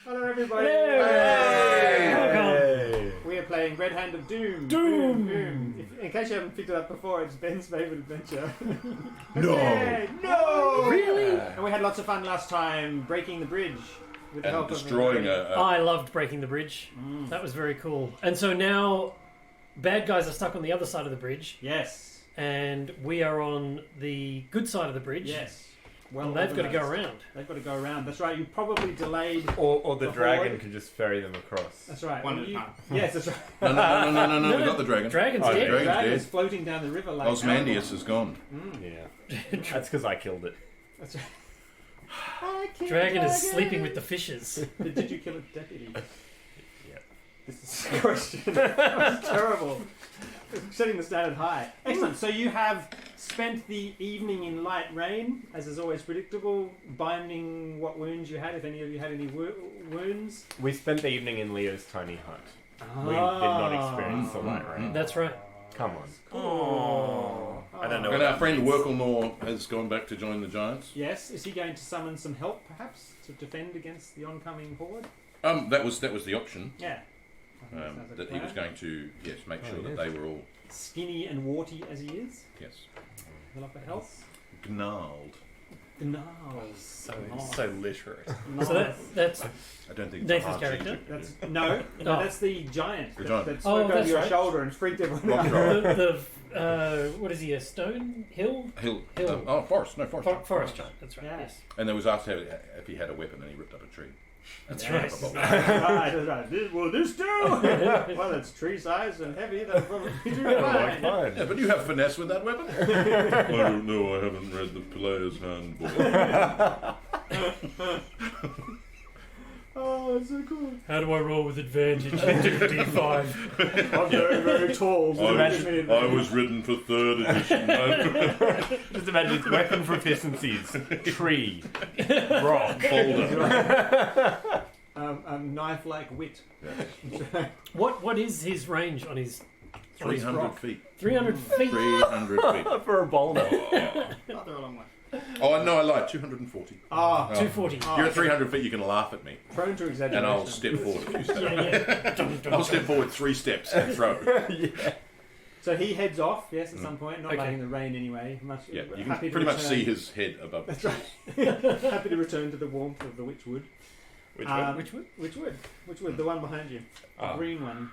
Hello, everybody. Hey. We are playing Red Hand of Doom. Doom. In case you haven't picked it up before, it's Ben's favourite adventure. No. Yay, no! Really? And we had lots of fun last time breaking the bridge. With the And help destroying of I loved breaking the bridge. That was very cool. And so now, bad guys are stuck on the other side of the bridge, Yes. and we are on the good side of the bridge. Yes. Well, they've got to go around. They've got to go around. That's right. You probably delayed. Or the dragon horde. can just ferry them across. That's right. One at a time. Yes, that's right. No, we got the dragon. Dragon's Oh, the dead. dragon's Dragon's dead. floating down the river like Osmandius is gone. Yeah. That's because I killed it. That's right. I killed Dragon is dragon. sleeping with the fishes. Did you kill a deputy? Yep. This is a question. That was terrible. Setting the standard high. Excellent. So you have spent the evening in light rain, as is always predictable, binding what wounds you had, if any of you had any wounds. We spent the evening in Leo's tiny hut. We did not experience the light rain. That's right. Come on. Oh. I don't know. And what our that friend means. Worklemore has gone back to join the Giants. Yes. Is he going to summon some help, perhaps, to defend against the oncoming horde? That was the option. Yeah. I think sounds like a That he was plan. going to make sure that they were all Skinny and warty as he is. yes A lot of health. gnarled. No. So literate. So that's I don't think Nathan's it's a hard character? Egypt. That's no, that's the giant. The giant. That Oh, spoke over that's your right. shoulder and freaked everyone Rock out. troll. the what is he? A stone hill? Hill. Hill. Forest. No, forest. Forest giant. That's right. Yeah. Yes. And there was asked if he had a weapon, and he ripped up a tree. That's Yes. right. That's right. Will this do? Well, it's tree sized and heavy. That'll probably do fine. Yeah, but you have finesse with that weapon. I don't know. I haven't read the player's handbook. Oh, it's so cool. How do I roll with advantage? D5. I'm very, very tall. So I was written for 3rd edition. Just imagine it's weapon proficiencies. Tree. Rock. Folder. Knife-like wit. What is his range on his 300 rock? feet. 300 feet. 300 feet. For a boulder. Not they're a long way. Oh, no, I lied. 240. Ah, 240. You're at 300 feet, you can laugh at me. prone to exaggeration. And I'll step forward a few steps. Yeah. Dun, dun, I'll dun. step forward 3 steps and throw. So he heads off, yes, at some point. Not Okay. like in the rain anyway. Much, Yeah, you can happy to pretty much return- see his head above the That's trees. right. Happy to return to the warmth of the witchwood. Which Which wood? Which wood? The one behind you. The Oh. green one.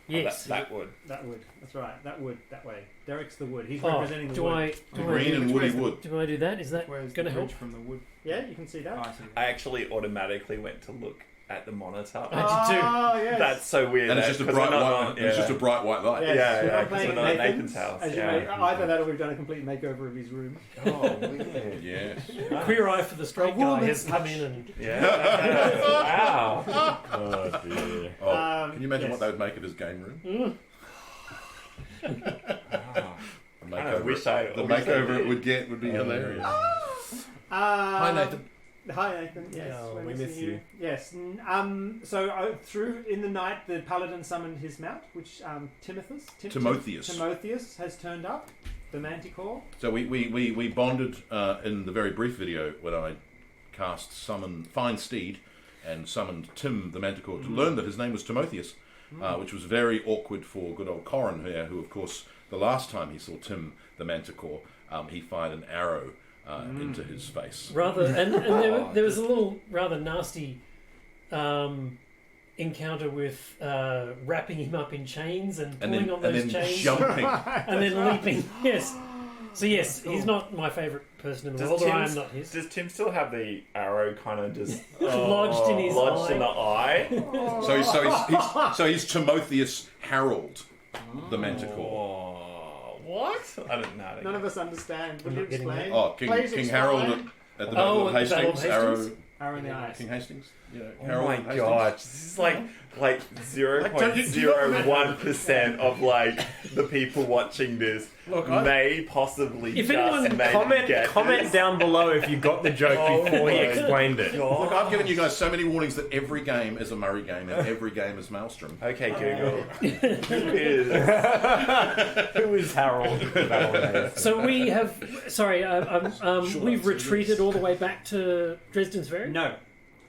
Yes. that would. That wood. That's right. That wood. That way. Derek's the wood. He's Oh, representing the do wood. I? The Do I green do, and woody wood. do I do that? Is that Where's going to the help? bridge from the wood? Yeah, you can see that. Oh, I see. I actually automatically went to look at the monitor. I did too. Oh, yes. That's so weird. And it's just a bright white. It's just a bright white light. Yes, Yeah, you're yeah, not 'cause playing we're not at Nathan's, Nathan's house, as you yeah. may, either that or we've done a complete makeover of his room. Oh, weird. Yes. Queer eye for the straight A guy woman's has come touch. in and Yeah. Wow. Oh, dear. Oh, can you imagine yes. what they would make of his game room? Wow. The I wish I makeover it would get would be hilarious. Hi, Nathan. Hi, Nathan. Yes, Yeah, we're we missing miss you. Yes. So through in the night, the paladin summoned his mount, which Timotheus has turned up. The Manticore. So we bonded in the very brief video when I cast Find Steed and summoned Tim the Manticore to learn that his name was Timotheus, which was very awkward for good old Corin here, who of course the last time he saw Tim the Manticore, he fired an arrow into his face. rather and there was a little rather nasty encounter with wrapping him up in chains and pulling on those chains jumping. and then leaping. Yes. So yes, he's not my favourite person in the world, or I am not his. Does Tim still have the arrow kind of just Lodged in his lodged in the eye. eye? So he's Timotheus Harold the Manticore. Oh, what? I don't know. None of us understand. Will I'm you not getting explain? Oh, Please King explain. Harold at the Battle of at the Battle of Hastings. Hastings? Arrow in the eyes. King Hastings. Yeah. Oh Harold my Hastings. gosh, this is like 0.01% of like the people watching this Look, may possibly If just anyone maybe get Comment this. down below if you got the joke Oh before he my explained it. Look, I've given you guys so many warnings that every game is a Murray game and every game is Maelstrom. Okay, Google. Who is? Who is Harold? So we have we've retreated all the way back to Dresden's Ferry. No.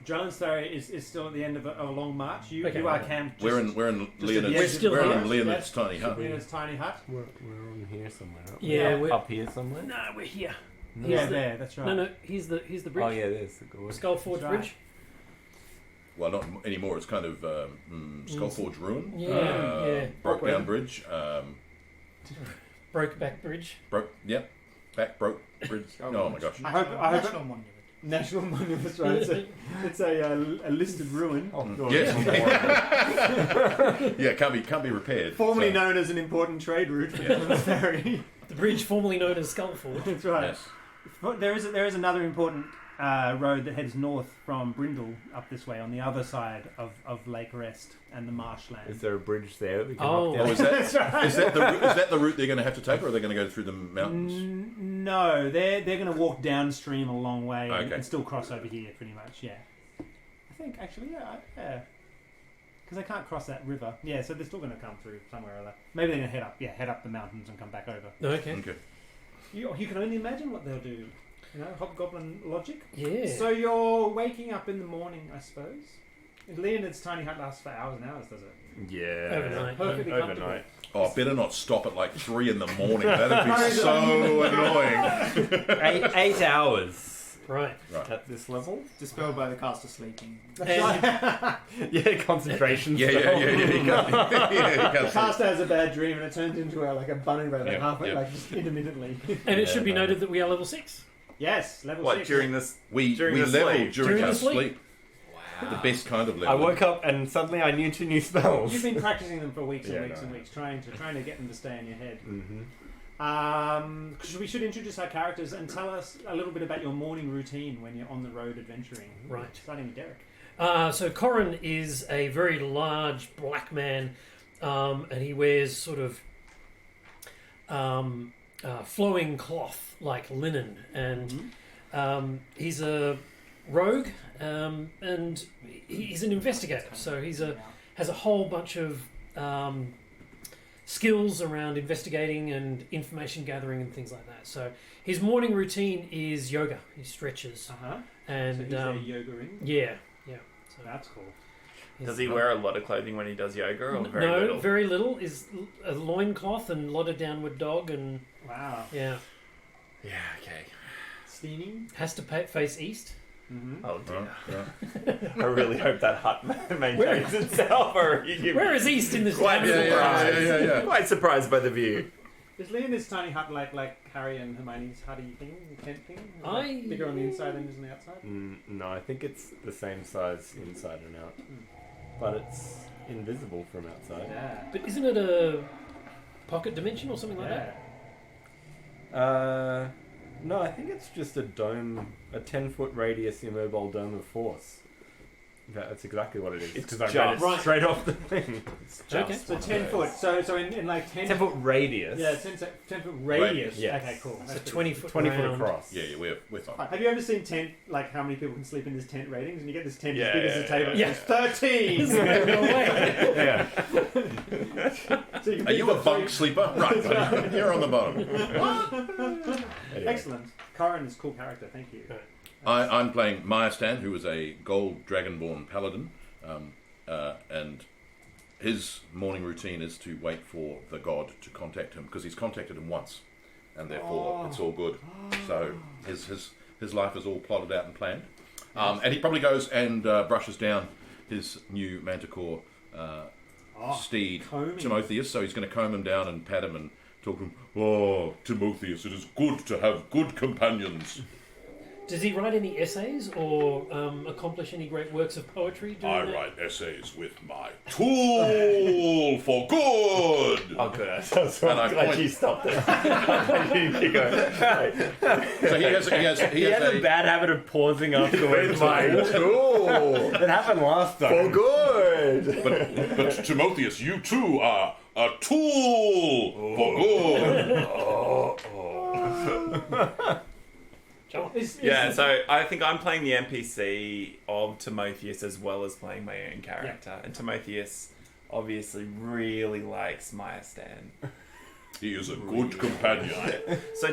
Drellin's Ferry is still at the end of a long march. You Okay. are camped. We're in at the Leonard's, edge still we're here. in Leonard's Yes. tiny hut. Leonard's tiny hut. We're on here somewhere. Aren't we? Yeah, Up- we're- up here somewhere. No, we're here. No. Yeah, the- there. That's right. No, here's the bridge. Oh yeah, there's the gorge. Skull Forge That's right. Bridge. Well, not anymore. It's kind of Skullforge Ruin. Yeah. Broke down bridge. Brokeback Bridge. Broke bridge. Oh my gosh. I hope. National monument. National monument. That's right. It's a listed ruin, Oh, God. Yes. Yeah, can't be repaired. formerly so- known as an important trade route for Drellin's Ferry. The bridge formerly known as Skull Forge. That's right. Yes. But there is another important road that heads north from Brindle up this way on the other side of Lake Rest and the marshland. Is there a bridge there that we can Oh. hop down? Oh, is that That's right. is that the route they're going to have to take, or are they going to go through the mountains? No, they're going to walk downstream a long way Okay. and still cross over here, pretty much. Yeah, I think actually, yeah, because they can't cross that river. Yeah, so they're still going to come through somewhere or other. Maybe they're going to head up the mountains and come back over. Okay. Okay. You can only imagine what they'll do. You know, hobgoblin logic. Yeah. So you're waking up in the morning, I suppose. Leonard's tiny hut lasts for hours and hours, does it? Yeah. Overnight. Perfectly Overnight. Oh, better not stop at like 3 in the morning. That'd be so annoying. 8 hours. Right. Right. At this level? Dispelled by the caster sleeping. And Yeah, concentration. Yeah. You can't, you can't Caster has a bad dream and it turns into like a bunny rabbit, Yeah, halfway, yeah. like just intermittently. and it Yeah, should be no. noted that we are level 6. Yes, level What 6. during this? We During the leveled sleep. during During our the sleep. sleep. The best kind of I level. woke up and suddenly I knew 2 new spells. You've been practicing them for weeks and Yeah, weeks no. and weeks, trying to get them to stay in your head. Mm-hmm. We should introduce our characters and tell us a little bit about your morning routine when you're on the road adventuring. Right. Starting with Derek. So Corin is a very large black man, and he wears sort of flowing cloth like linen, and he's a rogue, and he's an investigator. So has a whole bunch of skills around investigating and information gathering and things like that. So his morning routine is yoga. He stretches, Uh-huh. and So he's a yoga-ing. yeah. So That's cool. Does he wear a lot of clothing when he does yoga, or very no, little? very little. Is a loincloth and a lot of downward dog, and Wow. yeah, Yeah. Okay. Steaming. has to face east. Mm-hmm. Oh dear. Yeah. I really hope that hut maintains itself. Or Where is east in this Quite town? Yeah. Quite surprised by the view. Is Leonard's tiny hut like Harry and Hermione's hutty thing, tent thing? I- Bigger on the inside than it is on the outside? No, I think it's the same size inside and out. But it's invisible from outside. Yeah. But isn't it a pocket dimension or something like Yeah. that? No, I think it's just a dome, a 10-foot radius immobile dome of force. That's exactly what it is. It's Because I read it just- straight off the thing. Okay. So 10 foot. So in like 10 10-foot radius. Yeah, 10 foot radius. Yes. Okay, cool. So That's 20 pretty foot 20 foot round. across. Yeah, we're fine. cool. Have you ever seen tent, like how many people can sleep in this tent ratings? And you get this tent Yeah, as big as the table. yeah. It's 13! No way. Yeah. So you can Are you pick a the bunk three- sleeper? Right, you're on the bottom. Anyway. Excellent. Corin is a cool character, thank you. I'm playing Myastan, who is a gold dragonborn paladin, and his morning routine is to wait for the god to contact him, because he's contacted him once, and therefore it's all good. So his life is all plotted out and planned. And he probably goes and brushes down his new manticore steed, combing. Timotheus, so he's going to comb him down and pat him and talk to him. Oh, Timotheus, it is good to have good companions. Does he write any essays or accomplish any great works of poetry? Doing I that? write essays with my tool for good. Oh, good. I'm so And I glad point- you stopped it. You keep going. So he has a a bad habit of pausing afterwards. With my tool. It happened last time. For good. but Timotheus, you too are a tool for good. Yeah, so I think I'm playing the NPC of Timotheus as well as playing my own character. And Timotheus obviously really likes Myastan. He is a good companion. So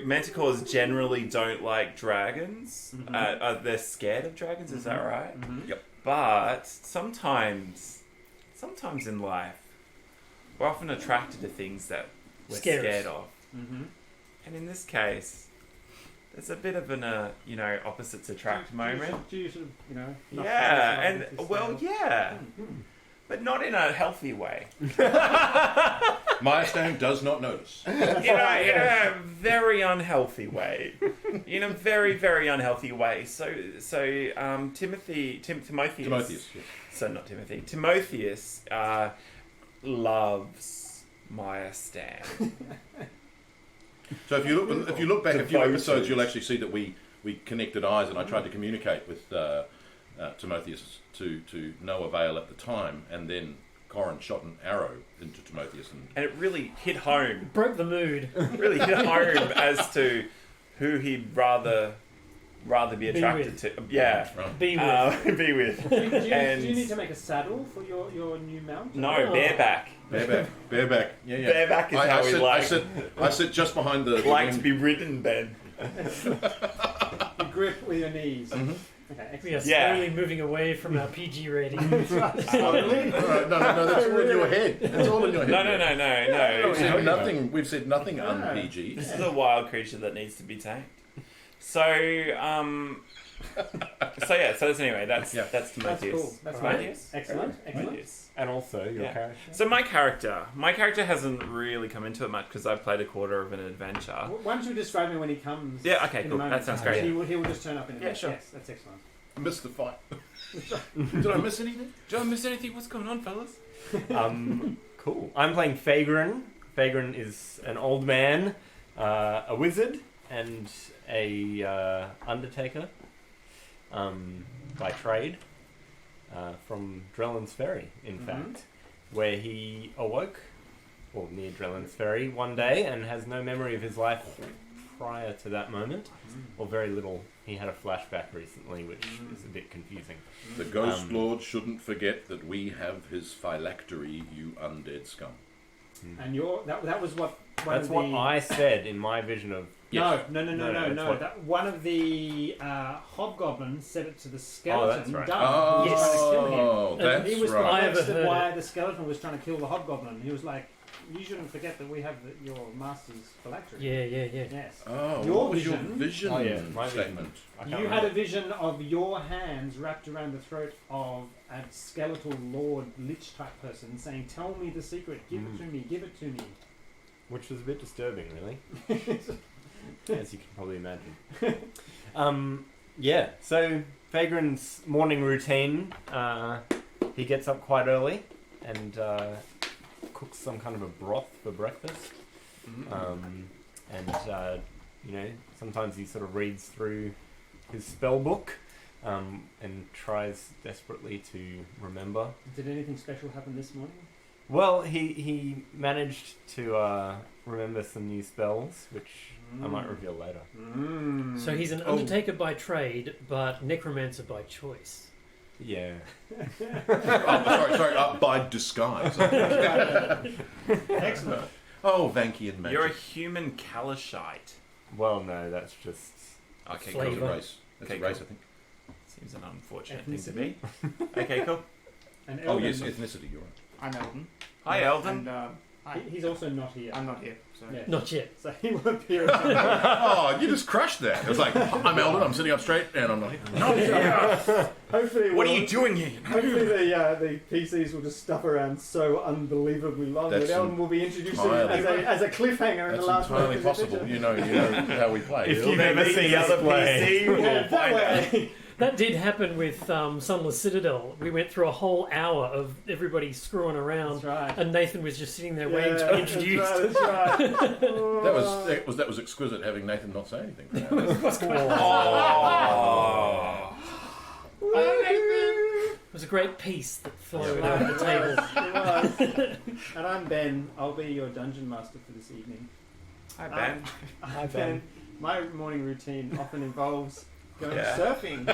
manticores generally don't like dragons. They're scared of dragons. Is that right? Yep. But sometimes in life, we're often attracted to things that we're Scare us. scared of. And in this case, there's a bit of an opposites attract moment. Do you sort of, not Yeah, find and yourself well, with this, yeah, but not in a healthy way. Maya Stang does not notice. In a very unhealthy way. In a very, very unhealthy way. So Timotheus. Timotheus, yes. So not Timothy. Timotheus loves Maya Stan. So if you look back a few Devoted. episodes, you'll actually see that we connected eyes, and I tried to communicate with Timotheus to no avail at the time, and then Corin shot an arrow into Timotheus, And it really hit home. Broke the mood. Really hit home as to who he'd rather be attracted to. Yeah. right. Be with. Be with. do you And- need to make a saddle for your new mount? No, Oh. bareback. Bareback. Yeah. Bareback is how we like. I sit just behind the. Like to be ridden, Ben. You grip with your knees. Mhm. Okay, We are excellent. Yeah. slowly moving away from our PG rating. No, that's all in your head. That's all in your head. No. We've said nothing No. un-PG. This is a wild creature that needs to be tamed. So that's anyway. That's Yeah. That's Timotheus. cool. That's Right? great. Excellent. Excellent. Timotheus. And also your Yeah. character. So my character hasn't really come into it much because I've played a quarter of an adventure. Why don't you describe him when he comes? Yeah, okay, in a cool. moment? That sounds great. He will just turn up in a minute. sure. Yes, that's excellent. Missed the fight. Did I miss anything? Did I miss anything? What's going on, fellas? Cool. I'm playing Fagrin. Fagrin is an old man, a wizard, and a undertaker by trade from Drellin's Ferry, in fact, where he awoke, or near Drellin's Ferry, one day and has no memory of his life prior to that moment, or very little. He had a flashback recently, which is a bit confusing. The Ghost Lord shouldn't forget that we have his phylactery, you undead scum. And that was what. That's what I said in my vision of. Yes. No. that's what- That one of the hobgoblins said it to the skeleton. that's right. Doug, who was trying to kill him. Oh, And that's He was right. perplexed I've at heard why the skeleton was trying to kill the hobgoblin. He was like, "You shouldn't forget that we have your master's phylactery." Yeah. Yes. Oh, Your what was your vision- vision Oh, yeah, my vision. statement? I can't You remember. had a vision of your hands wrapped around the throat of a skeletal lord lich type person saying, "Tell me the secret. Give it to me. Give it to me." Which was a bit disturbing, really, as you can probably imagine. Yeah, so Fagrin's morning routine, he gets up quite early and cooks some kind of a broth for breakfast. Sometimes he sort of reads through his spell book and tries desperately to remember. Did anything special happen this morning? Well, he managed to remember some new spells, which I might reveal later. So he's an undertaker by trade, but necromancer by choice. Yeah. Sorry, by disguise. Excellent. Oh, Vankian magic. You're a human Kalashite. Well, no, that's just... Okay, Flavor. That's a race. That's Okay, a race, cool. I think. Seems an unfortunate thing to be. Okay, cool. And Oh, Eldon, yes, ethnicity, you're right. I'm Eldon. Hi, Eldon. And he's also not here. I'm not here. So. Yeah. Not yet. So he will appear at some point. Oh, you just crushed that. It was like, I'm Eldon, I'm sitting up straight, and I'm like, no, Hopefully, What are you doing here? Hopefully the PCs will just stuff around so unbelievably long That's that Eldon will be introduced as a cliffhanger in that's the last entirely moment of the possible. adventure. You know how we play. If you've ever seen us play. PC, we'll Yeah, that find out. way. That did happen with Sunless Citadel. We went through a whole hour of everybody screwing around, That's right. and Nathan was just sitting there waiting to be introduced. That's right. That was exquisite having Nathan not say anything. For that. It was a great piece that flowed Yeah. over the table. It was. And I'm Ben. I'll be your dungeon master for this evening. Hi, Ben. Hi, Ben. My morning routine often involves going Yeah. surfing.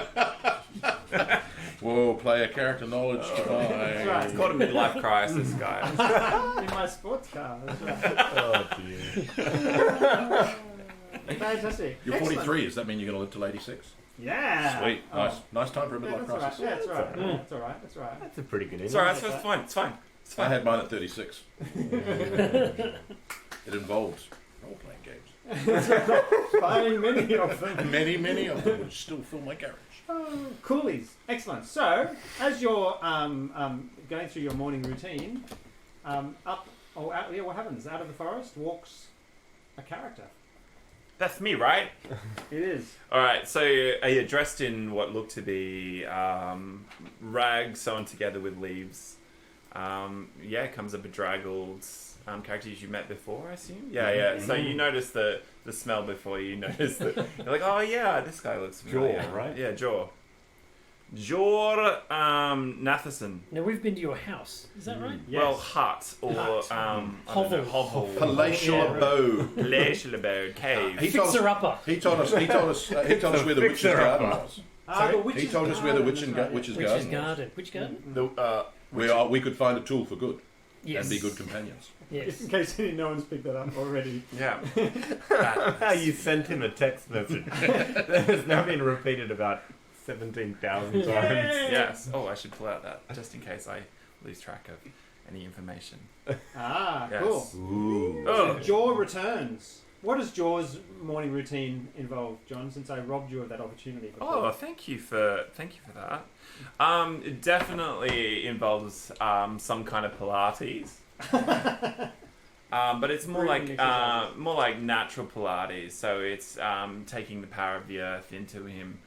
Whoa, player character knowledge. That's right. It's called a midlife crisis, guys. In my sports car. That's right. Oh dear. Fantastic. You're Excellent. 43. Does that mean you're going to live till 86? Yeah. Sweet. Oh. Nice time for a Yeah, midlife that's all right. crisis. Yeah, that's all right. That's all right. That's all right. That's a pretty good It's image. alright, it's fine. It's fine. It's I fine. had mine at 36. It involves role-playing games. Buying many of them. Many of them which still fill my garage. Coolies. Excellent. So, as you're going through your morning routine, up or out, yeah, what happens? Out of the forest walks a character. That's me, right? It is. Alright, so are you dressed in what look to be rags sewn together with leaves? Comes a bedraggled characters you met before, I assume? Yeah. So you notice the smell before you notice that. You're like, oh yeah, this guy looks familiar. Jor, right? Yeah, Jor. Jor Natherson. Now we've been to your house. Is that right? Yes. Well, hut or Hut. Hovel. Palatial Yeah. abode. Palatial abode, cave. He told us- Fixer upper. He told us where the witch's garden was. The witch's He told us where the garden, that's right, witch's Which is garden was. garden? Which garden? We could find a tool for good Yes. and be good companions. Yes. In case no one's picked that up already. Yeah. You sent him a text message that has now been repeated about 17,000 times. Yes. Oh, I should pull out that just in case I lose track of any information. Ah, Yes. cool. Ooh. Oh, Jaw returns. What does Jaw's morning routine involve, John? Since I robbed you of that opportunity. Oh, thank you for that. It definitely involves some kind of Pilates, but it's more Breathing like more like natural Pilates. So it's taking the power of the earth into him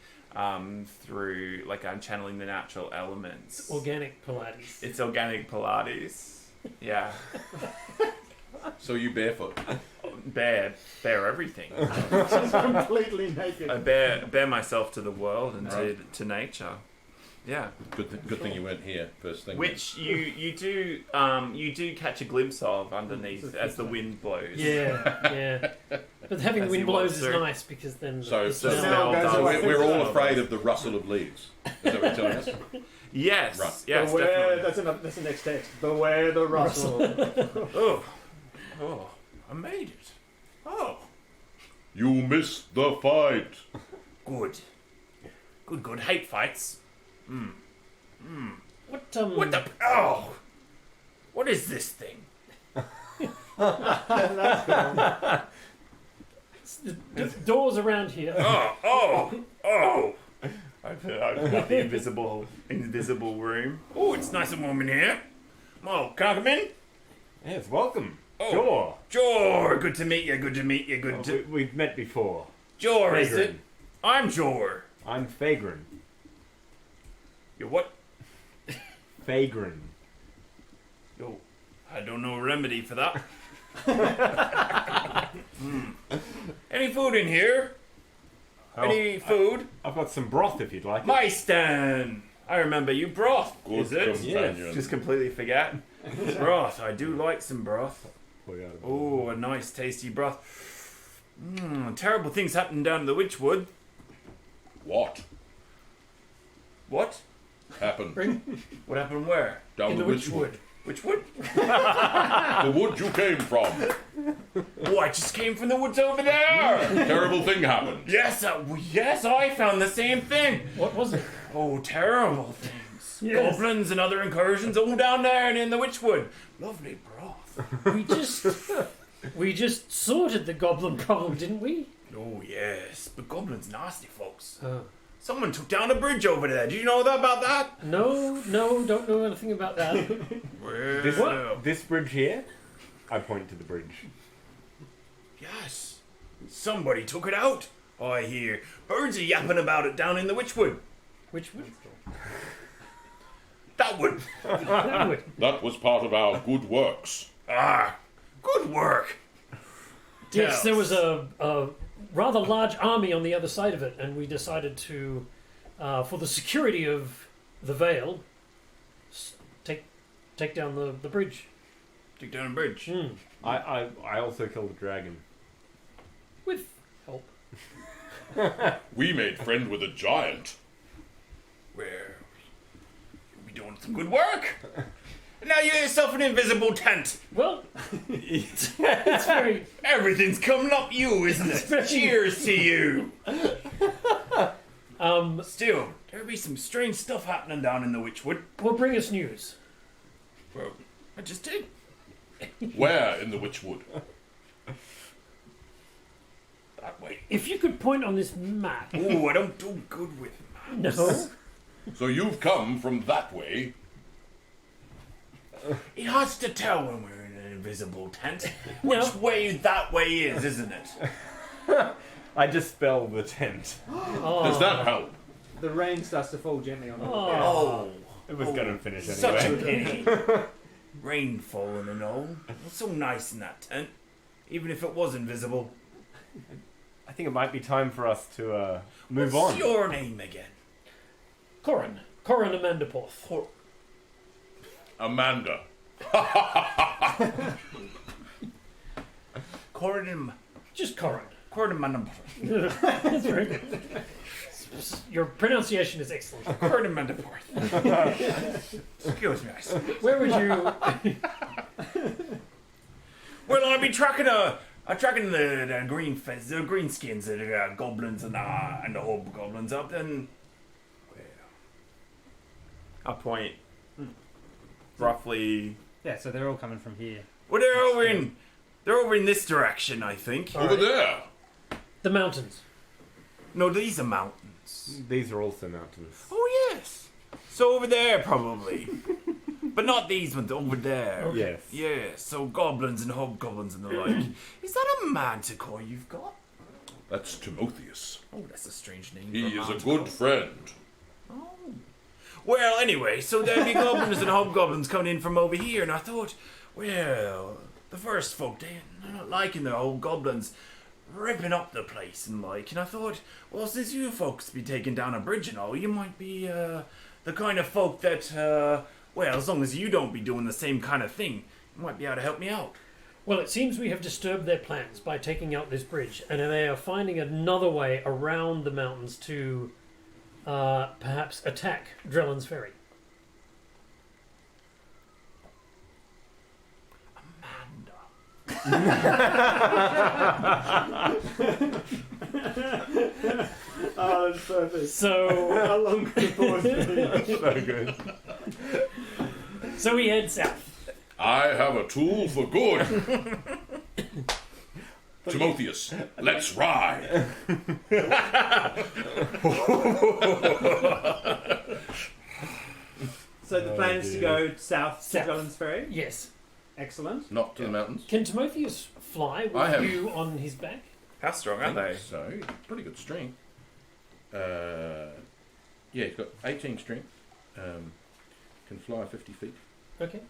through I'm channeling the natural elements. Organic Pilates. It's organic Pilates. Yeah, So you barefoot. bare everything. She's completely naked. I bare myself to the world and to nature. Yeah. Good thing you went here first thing. Which you do catch a glimpse of underneath as the wind blows. Yeah. But having As wind you walk blows is through. nice because then So the so smell goes away. we're all afraid of the rustle of leaves. Is that what you're telling us? Yes. Right. Yes. Beware, Definitely. that's the next text. Beware the rustle. Oh, I made it. Oh, You missed the fight. good. Hate fights. What What the? Oh, what is this thing? the doors around here? Oh. I've got the invisible room. Oh, it's nice and warm in here. Oh, can I come in? Yes, welcome. Oh. Jor. Jor, good to meet you. We've met before. Jor, is Fagrin. it? I'm Jor. I'm Fagrin. You're what? Fagrin. Yo, I don't know a remedy for that. Any food in here? Any food? I've got some broth if you'd like it. Maisten! I remember you broth. Good Is it? companion. Just completely forget. Broth. I do like some broth. Oh, a nice tasty broth. Terrible things happened down in the Witchwood. What What? happened What happened where? down In the Witchwood? Witchwood? The wood you came from. Oh, I just came from the woods over there. Terrible thing happened. Yes, I found the same thing. What was it? Oh, terrible things. Yes. Goblins and other incursions all down there and in the Witchwood. Lovely broth. We just sorted the goblin problem, didn't we? Oh, yes. But goblins nasty folks. Oh. Someone took down a bridge over there. Do you know about that? No, don't know anything about that. Well, This bridge here? I point to the bridge. yes. Somebody took it out. I hear birds are yapping about it down in the Witchwood. Which would? That would. That would. That was part of our good works. Ah, good work. Yes, there was a rather large army on the other side of it, and we decided to, for the security of the Vale, take down the bridge. Took down a bridge. Mm. I also killed a dragon. With help. We made friend with a giant. Where? Good work. Now you get yourself an invisible tent. Well, it's very. Everything's coming up you, isn't it? Cheers to you. Still, there'll be some strange stuff happening down in the Witchwood. Well, bring us news. Well, I just did. Where in the Witchwood? That way. If you could point on this map. Oh, I don't do good with maps. No. So you've come from that way. It has to tell when we're in an invisible tent No. which way that way is, isn't it? I dispel the tent. Oh. Does that help? The rain starts to fall gently on the Oh, It was going to finish such a anyway. pity. Rain falling and all. It's so nice in that tent, even if it was invisible. I think it might be time for us to move What's on. your name again? Corin Amandaporth. Amanda. Corin Just Corin. Mandaporth. That's very good. Your pronunciation is excellent. Corin Mandaporth. Excuse me. Where would you? Well, I'll be tracking the green skins, the goblins and the hobgoblins up. Then, I point roughly. Yeah, so they're all coming from here. Well, they're over in this direction, I think. Over there. The mountains. No, these are mountains. These are also mountains. Oh yes. So over there, probably. But not these ones, over there. Yes. Yeah, so goblins and hobgoblins and the like. Is that a manticore you've got? That's Timotheus. Oh, that's a strange name. He for is a manticore. good friend. Oh. Well, anyway, so there'd be goblins and hobgoblins coming in from over here, and I thought, well, the first folk, they're not liking the old goblins ripping up the place and like, and I thought, well, since you folks be taking down a bridge and all, you might be the kind of folk that, well, as long as you don't be doing the same kind of thing, you might be able to help me out. Well, it seems we have disturbed their plans by taking out this bridge, and they are finding another way around the mountains to perhaps attack Drellin's Ferry. Oh, that's perfect. So, How long could the pause be? So good. so we head south. I have a tool for good. Timotheus, let's ride. So the plan is to go south to South. Drellin's Ferry. Yes. Excellent. Not to the mountains. Can Timotheus fly I have- with you on his back? How strong I are they? think so. Pretty good strength. Yeah, he's got 18 strength. Can fly 50 feet. Okay.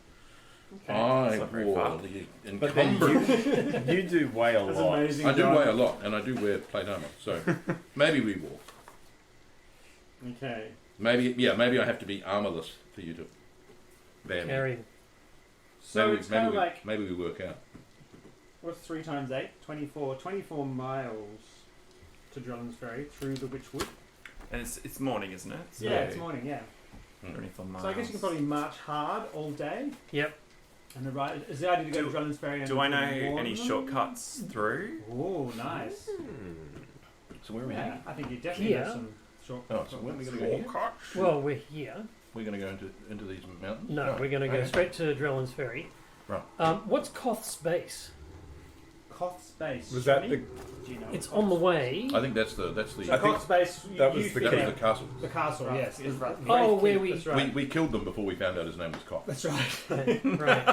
I That's not very wore far. the But then encumbered. you do weigh a That's lot. amazing. I do John. weigh a lot, and I do wear plate armor. So maybe we walk. Okay. Maybe I have to be armorless for you to bear me. Carry. So Maybe, it's kind of like, maybe we work out. what's 3 times 8? 24. 24 miles to Drellin's Ferry through the Witchwood. And it's morning, isn't it? So Yeah, it's morning, yeah. 24 miles. So I guess you can probably march hard all day. Yep. And the right is the idea to go to Drellin's Ferry. And Do I know warn any them? shortcuts through? Oh, nice. So where are we Yeah, heading? I think you definitely Here. have some short. Oh, so when are we going to go here? Well, we're here. We're going to go into these mountains? No, Right. we're going to go Okay. straight to Drellin's Ferry. Right. What's Koth's base? Koth's base. Was that Shani? the? Do you know? It's on the way. I think that's the. So Koth's base. that was you the That think- was the castle. the castle. Right. Yes, is right. Oh, Great where keep, we- That's right. We killed them before we found out his name was Cock. That's right. Okay, right.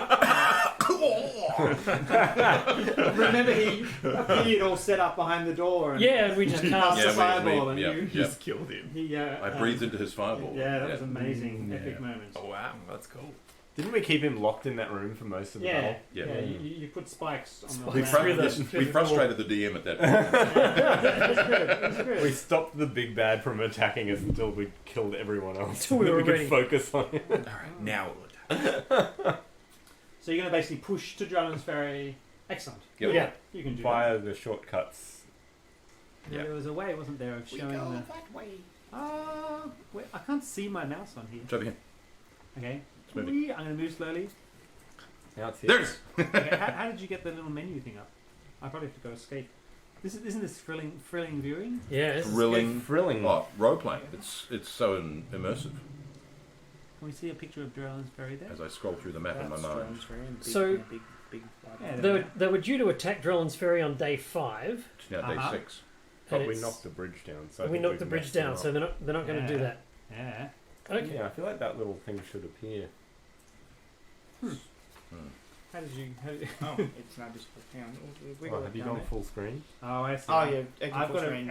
Remember, he appeared all set up behind the door. And Yeah, and we just cast. cast a fireball, and yeah, you yeah. Just killed him. he. I breathed into his fireball. Yeah, that was amazing, Yeah. epic moment. Oh wow, that's cool. Didn't we keep him locked in that room for most of the Yeah, battle? Yeah. yeah. You put spikes on the We, Spikes. ground. Through we the frustrated the DM at that point. That's good. That's good. We stopped the big bad from attacking us until we killed everyone else. Until we Then were could ready. focus on it. Alright, now we'll attack. So you're going to basically push to Drellin's Ferry. Excellent. Yep. Yeah. You can do Via the shortcuts. that. There was a way, wasn't there, of showing the. I can't see my mouse on here. It's over here. Okay. It's moving. I'm going to move slowly. Now it's here. There's. Okay, how did you get the little menu thing up? I probably have to go escape. Isn't this thrilling viewing? Yeah, it's Thrilling. Thrilling. Oh, role playing. It's so immersive Can we see a picture of Drellin's Ferry there? as I scroll through the map in my mind. So- Yeah, they were due to attack Drellin's Ferry on day 5. It's now day 6. But and we it's- knocked the bridge down. So I we think knocked we've the bridge messed them down, up. so they're not going to do Yeah. that. Yeah. Okay. Yeah, I feel like that little thing should appear. How did you? Oh, it's not just hang on. Oh, have you gone full screen? Oh, I see. Oh yeah, exit I've full got screen.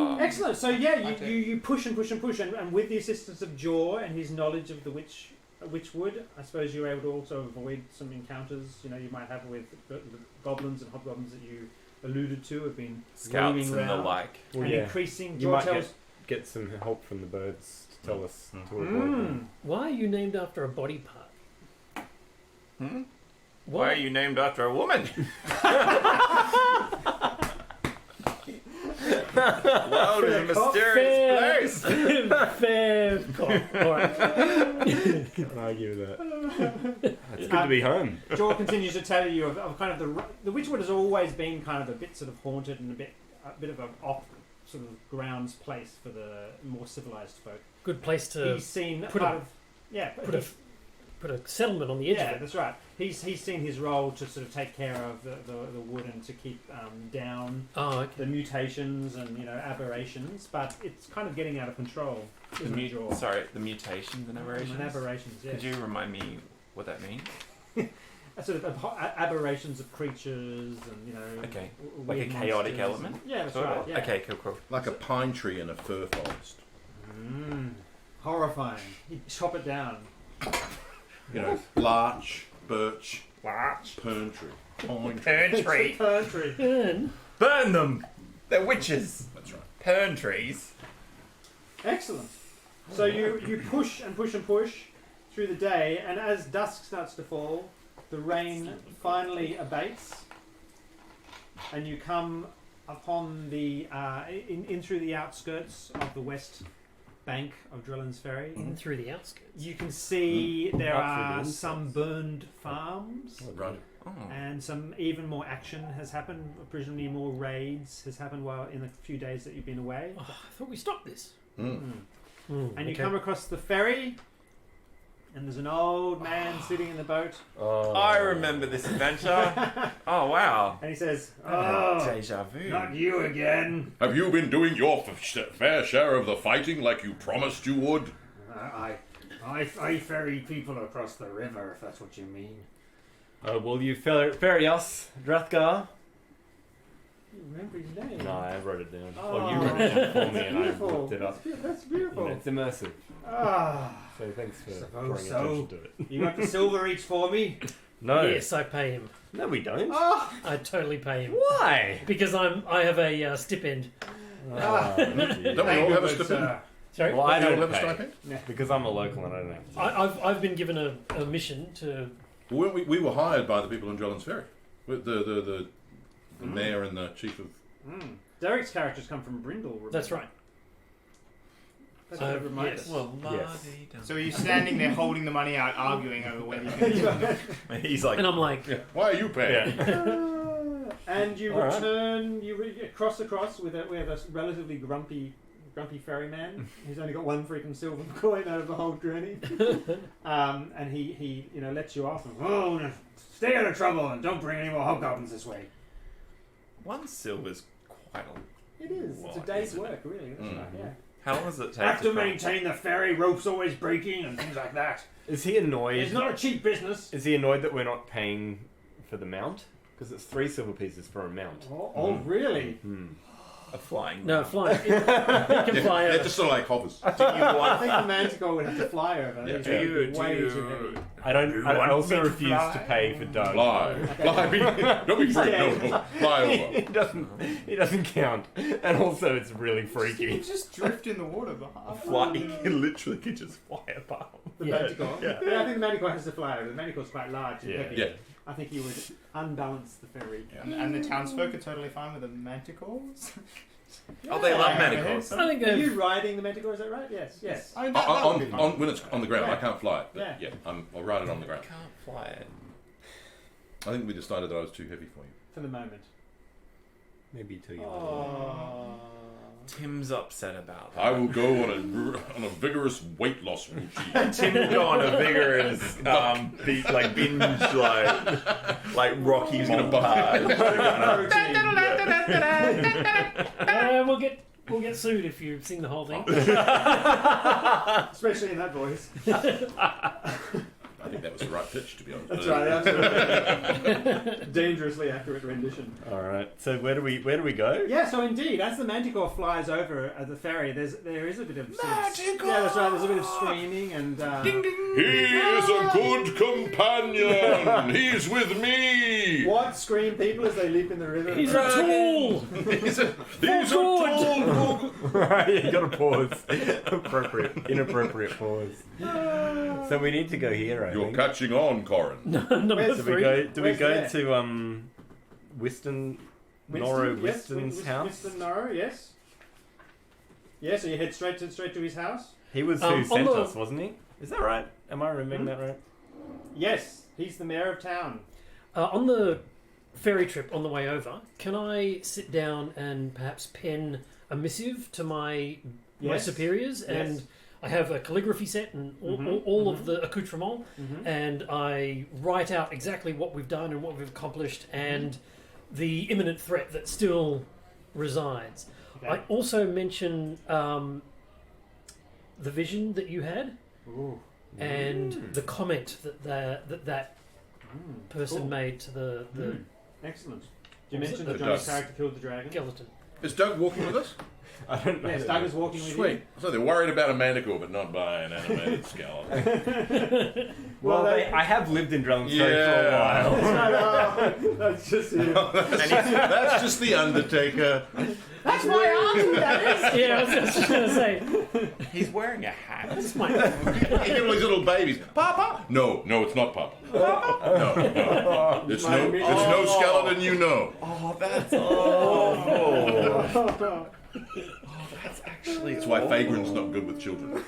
Yeah. Excellent. So yeah, you push and push and push, and with the assistance of Jaw and his knowledge of the witchwood, I suppose you're able to also avoid some encounters. You know, you might have with the goblins and hobgoblins that you alluded to have been Scouts roaming and the around like. Well, and yeah. increasing. You Jaw might tells. get some help from the birds to tell us to avoid Mm. them. Why are you named after a body part? Hmm? What? Why are you named after a woman? World is a mysterious place. Fair call. All right. Can't argue with that. It's good to be home. Jaw continues to tell you of kind of the Witchwood has always been kind of a bit sort of haunted and a bit of an off sort of grounds place for the more civilized folk. Good place to He's seen put part a- of yeah, put a settlement on the edge yeah, of it. that's right. He's seen his role to sort of take care of the wood and to keep down Oh, okay. the mutations and aberrations, but it's kind of getting out of control. Isn't it, Jaw? Sorry, the mutations and aberrations. And aberrations, yes. Could you remind me what that means? Sort of aberrations of creatures and Okay. weird Like a chaotic monsters element? and- yeah, that's Sort right. of? Yeah. Okay, cool. Like a pine tree in a fir forest. Horrifying. He'd chop it down. Larch, birch, pern tree. Pine tree. Pern tree. Fern tree. And Burn them! They're witches. That's right. Pern trees. Excellent. So you push and push and push through the day, and as dusk starts to fall, the rain finally abates, and you come upon the in through the outskirts of the west bank of Drellin's Ferry. in through the outskirts. You can see there Up through the are insides. some burned farms. Right. Oh. And some even more action has happened. Presumably more raids has happened while in the few days that you've been away. Oh, I thought we stopped this. Mm. And you okay. come across the ferry, and there's an old man sitting in the boat, Oh. I remember this adventure. Oh, wow. and he says, "Oh, Deja vu. not you again! Have you been doing your fair share of the fighting like you promised you would? I ferry people across the river, if that's what you mean." Will you ferry us, Drathgar? You remember his name? No, I wrote it down. Oh, Well, you wrote it down for me and I beautiful. looked it up. That's You beautiful. know, it's immersive. Ah, So thanks for Suppose drawing so. attention to it. you got the silver each for me? No. Yes, I pay him. No, we don't. Oh, I totally pay him Why? because I have a stipend. Ah, Don't we all have a stipend? Sorry, Well, I Do you all don't have a pay stipend? because I'm a local and I don't have to. I've been given a mission to. Well, we were hired by the people in Drellin's Ferry. With the mayor and the chief of... Derek's characters come from Brindle. Remember? That's right. That's what it reminded yes. us. Well, Yes. So are you standing there holding the money out, arguing over whether you can he's like, And I'm like, Why are you paying? And you All right. return. You cross across with a relatively grumpy ferryman who's only got one freaking silver coin out of the whole journey. And he lets you off. And, oh, no, stay out of trouble and don't bring any more hobgoblins this way. one silver's quite a... It is. It's a Lot, day's isn't it? work, really. That's right. Yeah. How long does it take Have to cross? maintain the ferry. Ropes always breaking and things like that. Is he annoyed? It's not a cheap business. Is he annoyed that we're not paying for the mount? Because it's 3 silver pieces for a mount. Oh, really? A flying no, mount. flying. It can fly It over. just sort of like hovers. I think the Manticore would have to fly over. Yeah. It's Do you... way too heavy. I also refuse to pay for Doug. Fly. Don't be freaked. No. Fly over. He doesn't count. And also it's really freaky. just drift in the water behind? Fly, you literally could just fly above. The Yeah. Manticore. Yeah. Yeah, I think the Manticore has to fly over. The Manticore's quite large and Yeah. heavy. Yeah. I think he would unbalance the ferry. And the townsfolk are totally fine with the manticores. Oh, they love Yeah. manticores. I think Are you riding the manticore? Is that right? Yes. Yes. I mean, that would be fun. When it's on the ground, I Right. can't fly it. But Yeah. I'll ride it on the I ground. can't fly it. I think we decided that I was too heavy for you. For the moment. Maybe till you. Oh. Tim's upset about that. I will go on a vigorous weight loss routine. Tim will go on a vigorous binge like Rocky montage. We'll get sued if you sing the whole thing. Especially in that voice. I think that was the right pitch, to be honest. That's right. Absolutely. Dangerously accurate rendition. All right. So where do we go? Yeah. So indeed, as the manticore flies over at the ferry, there is a bit of Manticore! Yeah, that's right. There's a bit of screaming and. Ding ding. He is a good companion. He's with me. What scream people as they leap in the river? He's a tool! He's a tool. Right, you gotta pause. Inappropriate pause. So we need to go here, I You're think. catching on, Corin. Number Where's- Do we 3. go? Do we Where's go that? to Whiston, Norro Yes, Whiston's house? Winston Norro, yes. Yeah, so you head straight to his house. He was On who sent the- us, wasn't he? Is that right? Am I remembering that right? Yes, he's the mayor of town. On the ferry trip on the way over, can I sit down and perhaps pen a missive to my Yes. superiors? Yes. And I have a calligraphy set and Mhm, all of the accoutrement, Mm-hmm. and I write out exactly what we've done and what we've accomplished and the imminent threat that still resides. I also mention the vision that you had Ooh. and the comment that person Cool. made to the Excellent. You Was it mentioned the that Johnny's dust? character killed the dragon. skeleton. Is Doug walking with us? I don't know. Yes, Doug is walking with Sweet. So they're worried about a manticore, but not by an animated skeleton. Well, Well, I have lived in Drelling's Ferry for a Yeah. while. you. That's just you. That's just the Undertaker. That's my auntie, that is. Yeah, I was just going to say. He's wearing a hat. That's my. You give all these little babies. Papa? No, it's not Papa. No. It's no skeleton you know. Oh, that's awful. That's actually. That's why Fagrin's not good with children.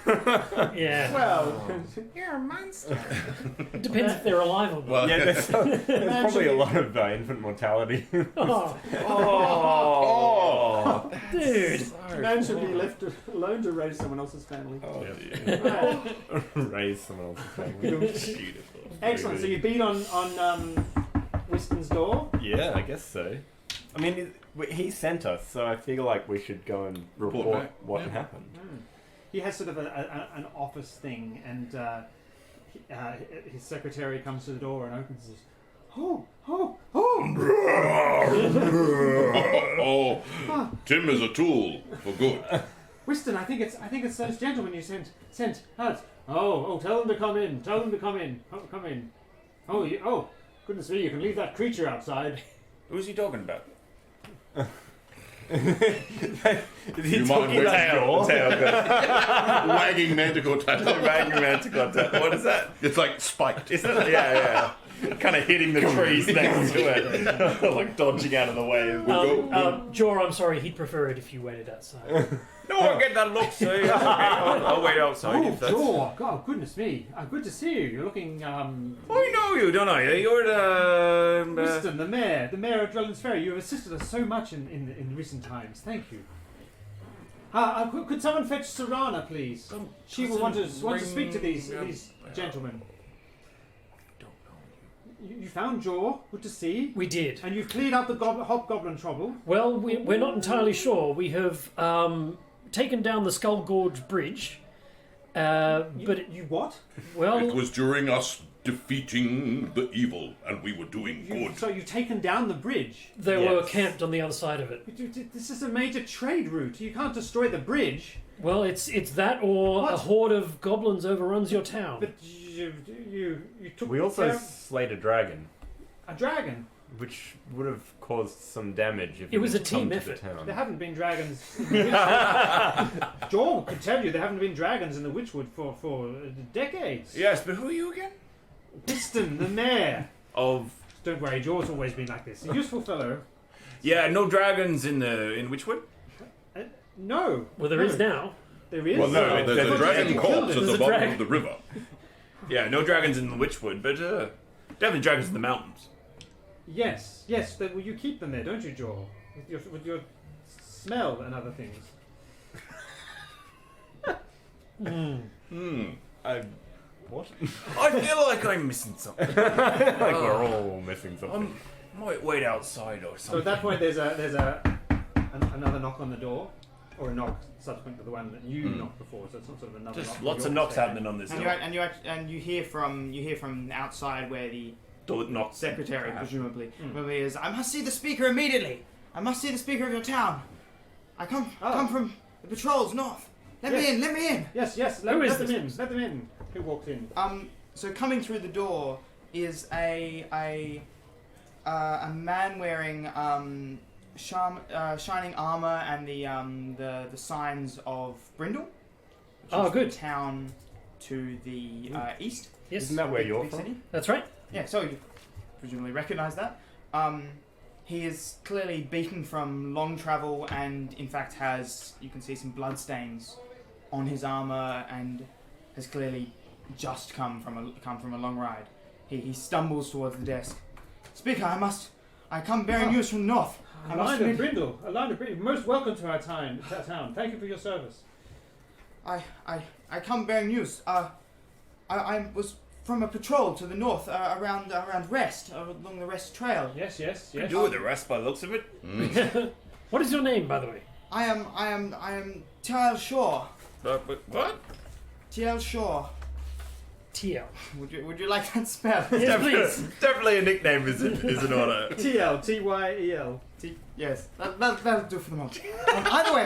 Yeah. Well, You're a monster. It depends if they're alive or not. Well, Yeah, there's probably a lot of infant mortality. Oh, Oh, dude. man should be left alone to raise someone else's family. Oh, Right. raise someone else's family. beautiful. Excellent. So you beat on Whiston's door. Yeah, I guess so. I mean, he sent us, so I feel like we should go and report back. what Yeah. happened. He has sort of an office thing, and his secretary comes to the door and opens this. Oh! Oh, Tim is a tool for good. Whiston, I think it's those gentlemen you sent out. Oh, tell them to come in. Come in. Oh, goodness me, you can leave that creature outside. Who's he talking about? Did he You talk mind in that waiting? door? Wagging manticore tail. What is that? It's like spiked. Isn't it? Yeah. Kind of hitting the trees next to it, like dodging out of the way. Jor, I'm sorry, he'd prefer it if you waited outside. No, I'll get that look. See, okay. I'll wait outside. Oh, if that's... Jaw! God, goodness me! Good to see you. You're looking. I know you, don't I? You're the. Whiston, the mayor of Drelling's Ferry. You have assisted us so much in recent times. Thank you. Could someone fetch Serana, please? She will want to speak to these gentlemen. You found Jaw. Good to see. We did. And you've cleared out the hobgoblin trouble. Well, we're not entirely sure. We have taken down the Skull Gorge bridge. But You what? well, It was during us defeating the evil, and we were doing good. So you've taken down the bridge. they were Yes. camped on the other side of it. This is a major trade route. You can't destroy the bridge. Well, it's that or What? a horde of goblins overruns your town. But you took We also care of slayed a dragon, a dragon. which would have caused some damage if It was had a team come to the effort. town. There haven't been dragons. Joel could tell you there haven't been dragons in the Witchwood for decades. Yes, but who are you again? Whiston, the mayor. Of Don't worry, Jaw's always been like this. A useful fellow. Yeah, no dragons in Witchwood. No. Well, there is now. There is. Well, no, there's a dragon you corpse killed at it. the There's a bottom dragon. of the river. Yeah, no dragons in the Witchwood, but definitely dragons in the mountains. Yes. Well, you keep them there, don't you, Jaw? With your smell and other things. What? I feel like I'm missing something. Like we're all missing something. I might wait outside or So something. at that point, there's another knock on the door, or a knock subsequent to the one that you knocked before. So it's not sort of another. Just knock lots from of your knocks perspective. happening on this And door. you hear from outside where the Door knocks. secretary Yeah. presumably is. I must see the speaker immediately. I must see the speaker of your town. I come from the patrols north. Let me in. Let me in. Yes. Who is Let them this? in. Let them in. Who walked in? So coming through the door is a man wearing shining armor and the signs of Brindle. Which Oh, is good. The town to the east. Yes, Isn't that where you're Big from? city. that's right. Yeah, so you presumably recognise that. He is clearly beaten from long travel and in fact you can see some bloodstains on his armour and has clearly just come from a long ride. He stumbles towards the desk. Speaker, I come bearing news from north. I A must line of admit, Brindle. A line of Brindle. Most welcome to our town. Thank you for your service. I come bearing news. I was from a patrol to the north around Rest, along the Rest Trail. Yes. You do with the rest by the looks of it. What is your name, by the way? I am T.L. Shaw. What? T.L. Shaw. TL. Would you like that spell? Yes, please. Definitely a nickname is in order. TL. Tyel. Yes, that'll do for the moment. Either way,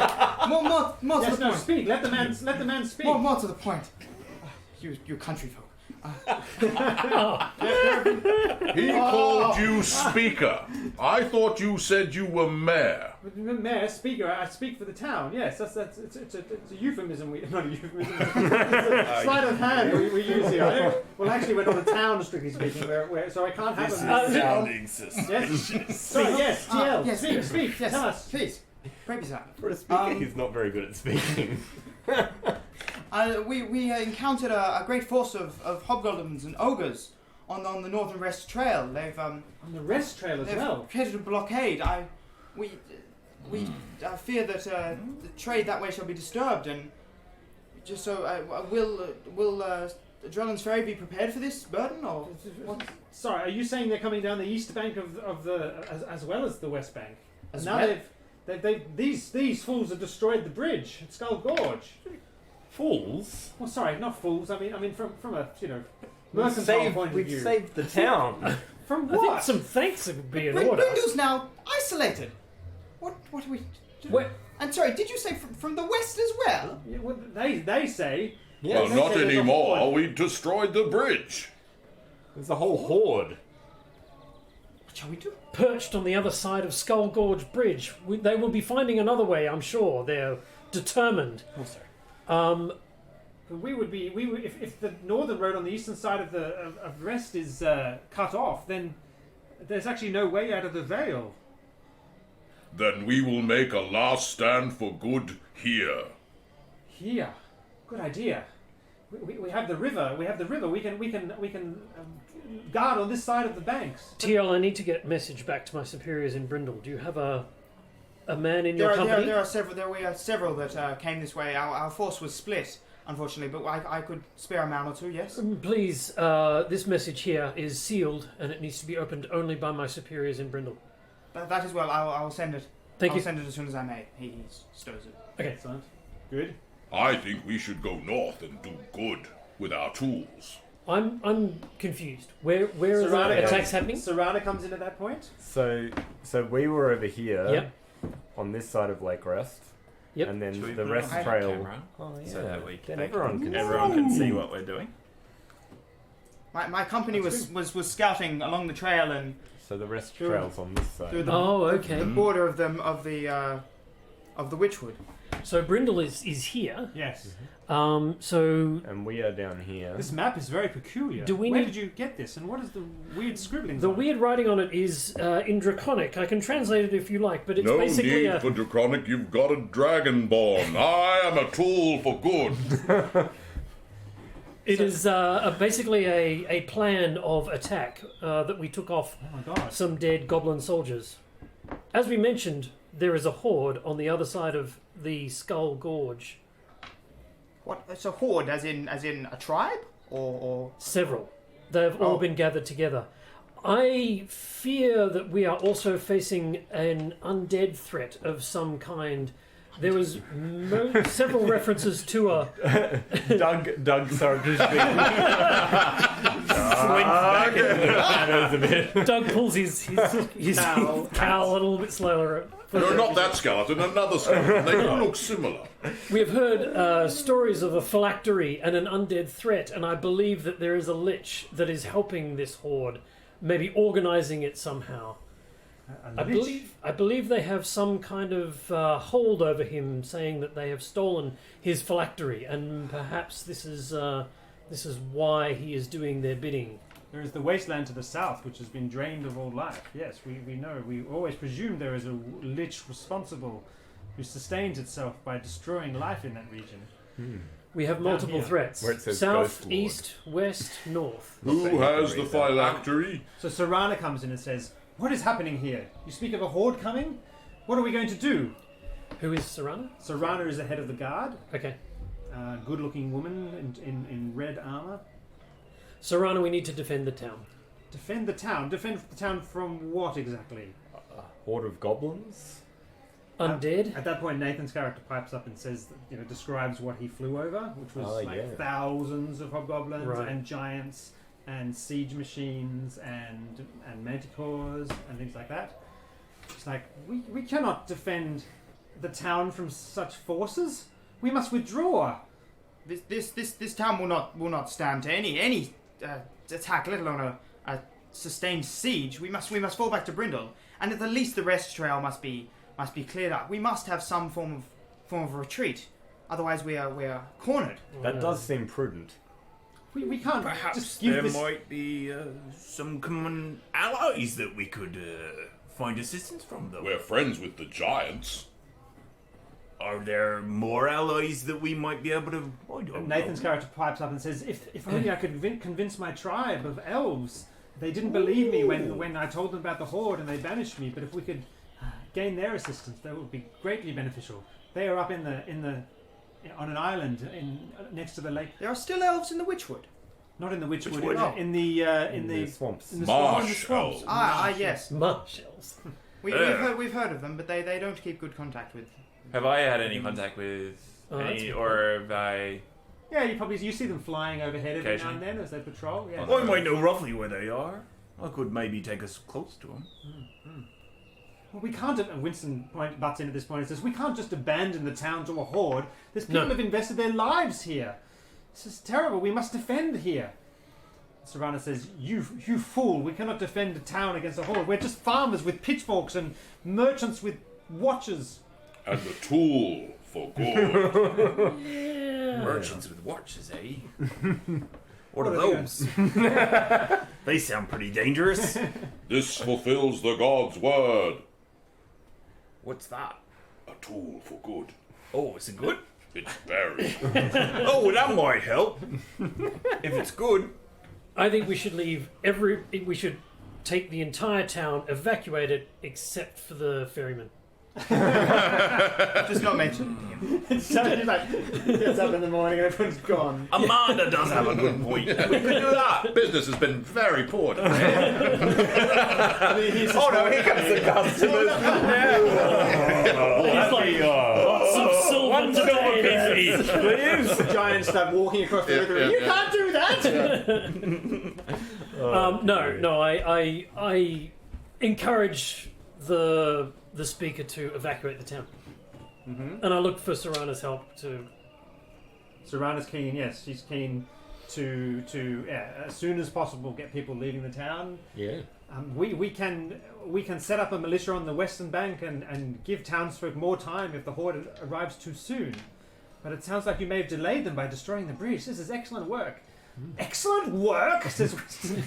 more to Yes. the No. point. Speak. Let the man speak. More to the point. You country folk. He called you speaker. I thought you said you were mayor. Mayor, speaker. I speak for the town. Yes. It's a euphemism. Not a euphemism. It's a sleight of hand we use here. Well, actually, we're not a town, strictly speaking. So I can't have This is a. sounding suspicious. Yes. Sorry. Yes. TL. Yes, Speak. Yes, Tell us. please. Break this out. For a speaker, he's not very good at speaking. We encountered a great force of hobgoblins and ogres on the northern Rest Trail. They've On the rest trail as they've well. created a blockade. We fear that the trade that way shall be disturbed, and just so will Drellin's Ferry be prepared for this burden, or what? Sorry, are you saying they're coming down the east bank of the as well as the west bank? As Now well? these fools have destroyed the bridge at Skull Gorge. Fools? Well, sorry, not fools. I mean from a We've mercantile point of we've view. saved the town. From I think what? some thanks would be in order. Brindle's now isolated. What are we? Where- And sorry, did you say from the west as well? Yeah, well, they say. Yeah, Well, they not say there's a anymore. horde. We destroyed the bridge. there's a whole horde. What shall we do? Perched on the other side of Skull Gorge Bridge. They will be finding another way, I'm sure. They're determined. Oh, sorry. We would if the northern road on the eastern side of Rest is cut off, then there's actually no way out of the Vale. Then we will make a last stand for good here. Here, good idea. We have the river. We can guard on this side of the banks. TL, I need to get a message back to my superiors in Brindle. Do you have a man in your company? There are several that came this way. Our force was split, unfortunately, but I could spare a man or two. Yes. Please, this message here is sealed and it needs to be opened only by my superiors in Brindle. That as well. I'll send it. Thank I'll you. send it as soon as I may. He stows it. Okay. Excellent. Good. I think we should go north and do good with our tools. I'm confused. Where are the Serrano attacks happening? Serrano comes in at that point. So we were over here Yep. on this side of Lake Rest. Yep. And then Should we the put it Rest on Trail. camera? Oh yeah. So that we then they everyone can everyone can see what we're doing. My company was scouting along the trail and So the Rest Sure. Trail's on this side. through the Oh, okay. the border of the Witchwood. So Brindle is here. Yes. So And we are down here. This map is very peculiar. Do we Where need- did you get this, and what is the weird scribblings? the on it? weird writing on it is in Draconic. I can translate it if you like, but it's No basically need for Draconic, you've got a Dragonborn. I am a tool for good. it is basically a plan of attack that we took off Oh my god. some dead goblin soldiers. As we mentioned, there is a horde on the other side of the Skull Gorge. What? It's a horde, as in a tribe, or Several. They've all Oh. been gathered together. I fear that we are also facing an undead threat of some kind. There was several references to a Doug sort of just slinks back into the shadows a bit. Doug pulls his cowl a little bit slower. No, not that skeleton, another skeleton. They all look similar. We have heard stories of a phylactery and an undead threat, and I believe that there is a lich that is helping this horde, maybe organising it somehow. I believe they have some kind of hold over him, saying that they have stolen his phylactery, and perhaps this is why he is doing their bidding. There is the wasteland to the south, which has been drained of all life. Yes, we know. We always presume there is a lich responsible who sustains itself by destroying life in that region. We have multiple here. threats: Where it says south, Ghost Lord. east, west, north. Who has the phylactery? So Sarana comes in and says, "What is happening here? You speak of a horde coming? What are we going to do?" Who is Sarana? Sarana is the head of the guard. Okay, Good-looking woman in red armor. Sarana, we need to defend the town. Defend the town. Defend the town from what exactly? A horde of goblins? Undead. At that point, Nathan's character pipes up and says, describes what he flew over, which was yeah. thousands of hobgoblins Right. and giants and siege machines and manticores and things like that. It's like we cannot defend the town from such forces. We must withdraw. this town will not stand to any attack, let alone a sustained siege. We must fall back to Brindle, and at the least the rest trail must be cleared up. We must have some form of retreat, otherwise we are cornered. That does seem prudent. We can't Perhaps just give there this. might be some common allies that we could find assistance from, though. We're friends with the giants. Are there more allies that we might be able to... I don't Nathan's know. character pipes up and says, "If only I could convince my tribe of elves. They didn't believe me when I told them about the horde and they banished me. But if we could gain their assistance, that would be greatly beneficial. They are up on an island next to the lake, There are still elves in the Witchwood. not in the Witchwood, Witchwood? Oh. in the swamps. in the Marsh swamps. elves. Yes. Marshalls. We've heard of them, but they don't keep good contact with. Have I had any contact with That's any, good. or have I... Yeah, you see them flying overhead every now Occasionally. and then as they patrol. Yeah. I might know roughly where they are. I could maybe take us close to them. Well, we can't. Winston butts in at this point and says, "We can't just abandon the town to a horde. There's people No. who've invested their lives here. This is terrible. We must defend here." Savannah says, "You fool! We cannot defend a town against a horde. We're just farmers with pitchforks and merchants with watches." And the tool for good. Yeah. Merchants with watches, eh? What What are are they those? They sound pretty dangerous. This fulfills the god's word. What's that? A tool for good. Oh, is it good? It's very. Oh, well, that might help. If it's good. I think we should leave we should take the entire town, evacuate it, except for the ferryman. Just not mention him. So he's like, gets up in the morning and everyone's gone. Amanda does have a good point. We could do that. Business has been very poor today. Oh no, here comes the customers. He's like, some silver One silver potatoes. piece, please. The giants start walking across the river. yeah, You yeah. can't do that. No, I encourage the speaker to evacuate the town, and I look for Sarana's help to. Sarana's keen. Yes, she's keen to as soon as possible get people leaving the town. Yeah. We can set up a militia on the western bank and give townsfolk more time if the horde arrives too soon. But it sounds like you may have delayed them by destroying the bridge. This is excellent work. Excellent work, says Winston.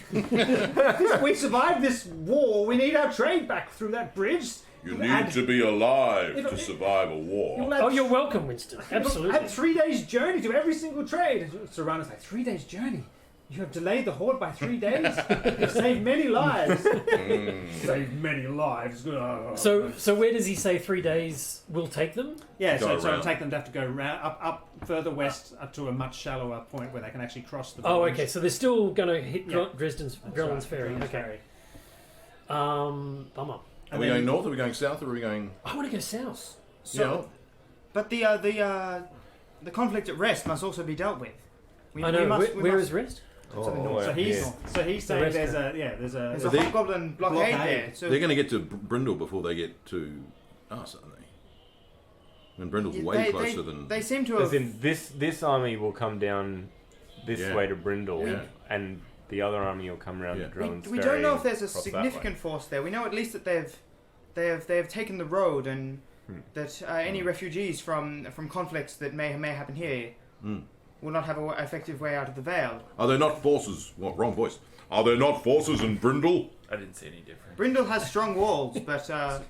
We survived this war. We need our trade back through that bridge. You need to be alive to survive a war. Oh, you're welcome, Winston. Absolutely. Had 3 days journey to every single trade. Serrano's like, 3 days journey? You have delayed the horde by 3 days? You've saved many lives. Saved many lives. Oh. So where does he say 3 days will take them? Yeah, Go so around. it'll take them to have to go up further west up to a much shallower point where they can actually cross the Oh, bridge. okay. So they're still going to hit Yeah. Dresden's That's Drellin's right, Ferry. Drellin's Okay. Ferry. Bummer. Are we going north? Are we going south? Or are we going? I want to go south. So, but the conflict at rest must also be dealt with. I know. Where is rest? So he's saying rest there's a There's a They- hobgoblin blockade blockade. there. So They're going to get to Brindle before they get to us, aren't they? And Brindle's way closer than. they seem to As have. in, this army will come down this Yeah. way to Brindle, Yeah. and the other army will come around Yeah. to Drellin's We Ferry. don't know if there's a across that significant force there. We know at least that they have taken the road, and that any refugees from conflicts that may happen here will not have an effective way out of the Vale. Are there not forces? What, wrong voice. Are there not forces in Brindle? I didn't see any difference. Brindle has strong walls, but So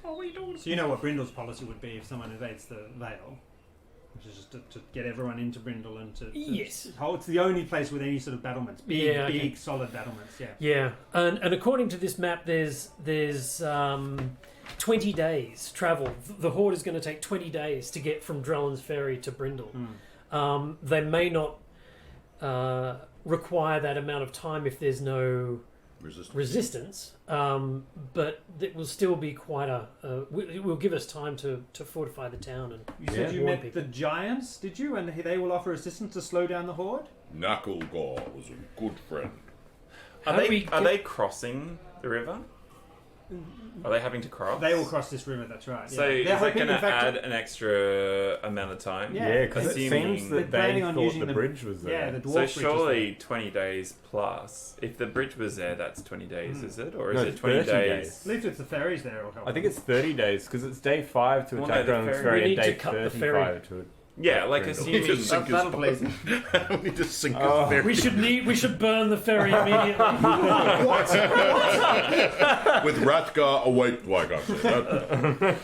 you know what Brindle's policy would be if someone invades the Vale, which is just to get everyone into Brindle and to Yes. it's the only place with any sort of battlements, big, Yeah, okay. big, solid battlements. Yeah. Yeah, and according to this map, there's 20 days travel. The horde is going to take 20 days to get from Drellin's Ferry to Brindle. They may not require that amount of time if there's no resistance, but it will still be quite it will give us time to fortify the town. And You said you warn met people. the giants, did you? And they will offer assistance to slow down the horde? Knucklegore was a good friend. How do we Are get- they crossing the river? Are they having to cross? They will cross this river, that's right. So yeah. is They're that hoping, going to in fact, add an extra amount of time? Yeah. Yeah, because it Assuming- seems They're that planning they on thought using the the- bridge was there. Yeah, the dwarf So bridge is surely 20 days plus. If the bridge was there, that's 20 days, is it? Or is No, it 20 30 days? days. At least it's the ferries there will help. I think it's 30 days because it's day 5 to Well, attack no, the Drellin's ferry- Ferry We and need day to cut the 35 to Yeah, like Brindle. assuming... He just sink his That'll please. we just sink Oh. his ferry. we should burn the ferry immediately. With Rathgar awake, like I said.